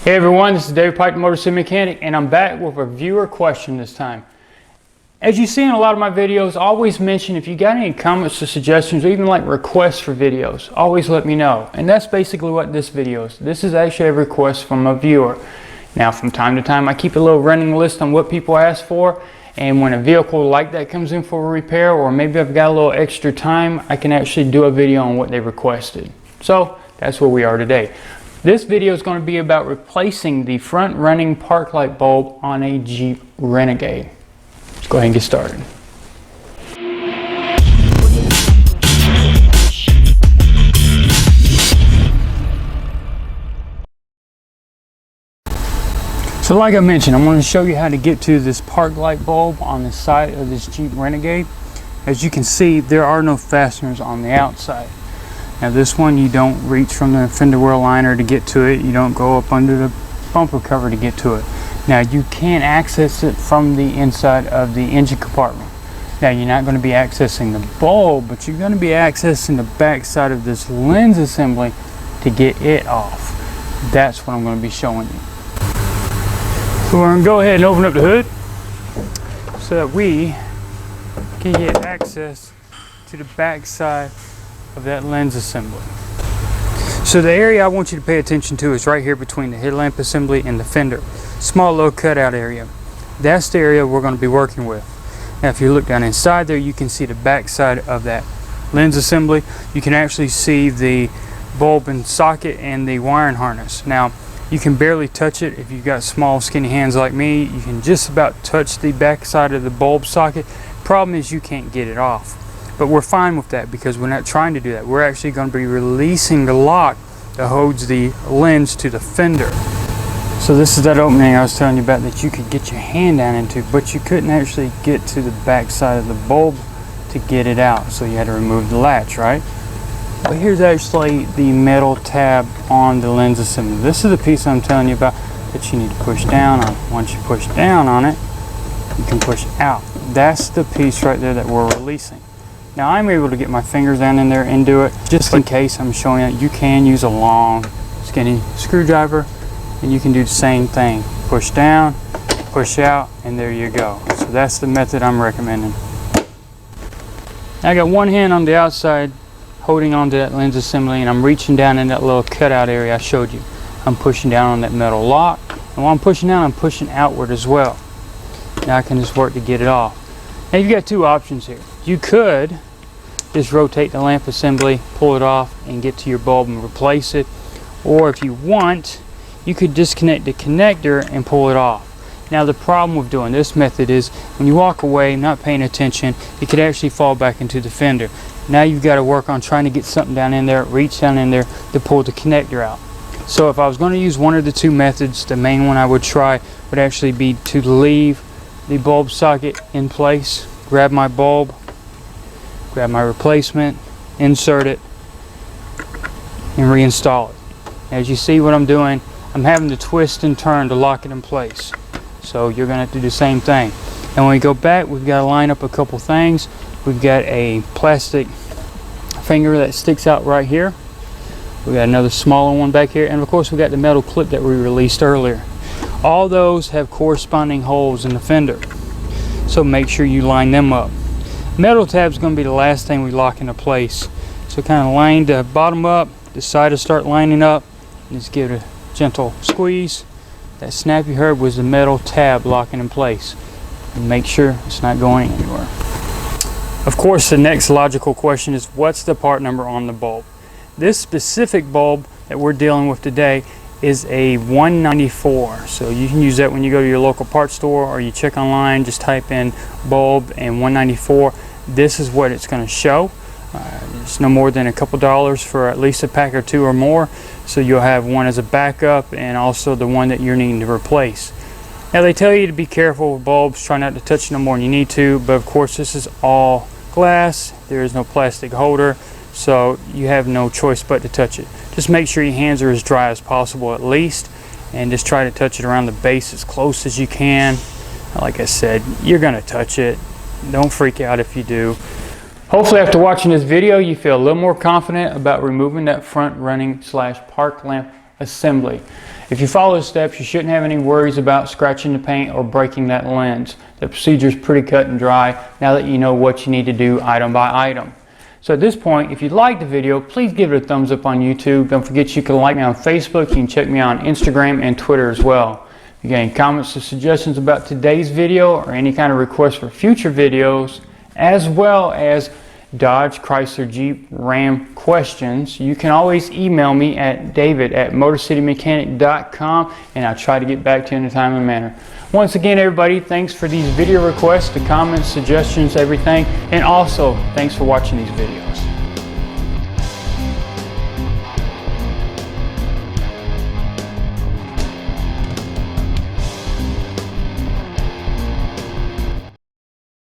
Hey everyone, this is David Pike, Motorcity Mechanic, and I'm back with a viewer question this time. As you see in a lot of my videos, I always mention if you got any comments or suggestions or even like requests for videos, always let me know. And that's basically what this video is. This is actually a request from a viewer. Now from time to time I keep a little running list on what people ask for, and when a vehicle like that comes in for a repair, or maybe I've got a little extra time, I can actually do a video on what they requested. So that's where we are today. This video is going to be about replacing the front running park light bulb on a Jeep Renegade. Let's go ahead and get started. So like I mentioned, I'm going to show you how to get to this park light bulb on the side of this Jeep Renegade. As you can see, there are no fasteners on the outside. Now this one, you don't reach from the fender well liner to get to it. You don't go up under the bumper cover to get to it. Now you can access it from the inside of the engine compartment. Now you're not going to be accessing the bulb, but you're going to be accessing the back side of this lens assembly to get it off. That's what I'm going to be showing you. So we're going to go ahead and open up the hood so that we can get access to the back side of that lens assembly. So the area I want you to pay attention to is right here between the headlamp assembly and the fender. Small little cutout area. That's the area we're going to be working with. Now if you look down inside there, you can see the back side of that lens assembly. You can actually see the bulb and socket and the wiring harness. Now you can barely touch it. If you've got small skinny hands like me, you can just about touch the back side of the bulb socket. Problem is you can't get it off. But we're fine with that because we're not trying to do that. We're actually going to be releasing the lock that holds the lens to the fender. So this is that opening I was telling you about that you could get your hand down into, but you couldn't actually get to the back side of the bulb to get it out. So you had to remove the latch, right? But here's actually the metal tab on the lens assembly. This is the piece I'm telling you about that you need to push down on. Once you push down on it, you can push out. That's the piece right there that we're releasing. Now I'm able to get my fingers down in there and do it. Just in case, I'm showing you can use a long skinny screwdriver and you can do the same thing. Push down, push out, and there you go. So that's the method I'm recommending. Now I got one hand on the outside holding onto that lens assembly, and I'm reaching down in that little cutout area I showed you. I'm pushing down on that metal lock, and while I'm pushing down, I'm pushing outward as well. Now I can just work to get it off. Now you've got two options here. You could just rotate the lamp assembly, pull it off, and get to your bulb and replace it. Or if you want, you could disconnect the connector and pull it off. Now the problem with doing this method is when you walk away not paying attention, it could actually fall back into the fender. Now you've got to work on trying to get something down in there, reach down in there to pull the connector out. So if I was going to use one of the two methods, the main one I would try would actually be to leave the bulb socket in place, grab my bulb, grab my replacement, insert it, and reinstall it. As you see what I'm doing, I'm having to twist and turn to lock it in place. So you're going to have to do the same thing. And when we go back, we've got to line up a couple things. We've got a plastic finger that sticks out right here. We've got another smaller one back here. And of course, we've got the metal clip that we released earlier. All those have corresponding holes in the fender. So make sure you line them up. Metal tab is going to be the last thing we lock into place. So kind of line the bottom up, decide to start lining up, and just give it a gentle squeeze. That snap you heard was the metal tab locking in place. And make sure it's not going anywhere. Of course, the next logical question is, what's the part number on the bulb? This specific bulb that we're dealing with today is a 194. So you can use that when you go to your local parts store or you check online, just type in bulb and 194. This is what it's going to show. It's no more than a couple dollars for at least a pack or two or more. So you'll have one as a backup and also the one that you're needing to replace. Now they tell you to be careful with bulbs, try not to touch no more than you need to, but of course this is all glass. There is no plastic holder, so you have no choice but to touch it. Just make sure your hands are as dry as possible at least, and just try to touch it around the base as close as you can. Like I said, you're going to touch it. Don't freak out if you do. Hopefully after watching this video you feel a little more confident about removing that front running / park lamp assembly. If you follow the steps, you shouldn't have any worries about scratching the paint or breaking that lens. The procedure is pretty cut and dry now that you know what you need to do item by item. So at this point, if you liked the video, please give it a thumbs up on YouTube. Don't forget you can like me on Facebook. You can check me out on Instagram and Twitter as well. If you got any comments or suggestions about today's video or any kind of requests for future videos, as well as Dodge, Chrysler, Jeep, Ram questions, you can always email me at david@motorcitymechanic.com, and I'll try to get back to you in a timely manner. Once again, everybody, thanks for these video requests, the comments, suggestions, everything, and also thanks for watching these videos.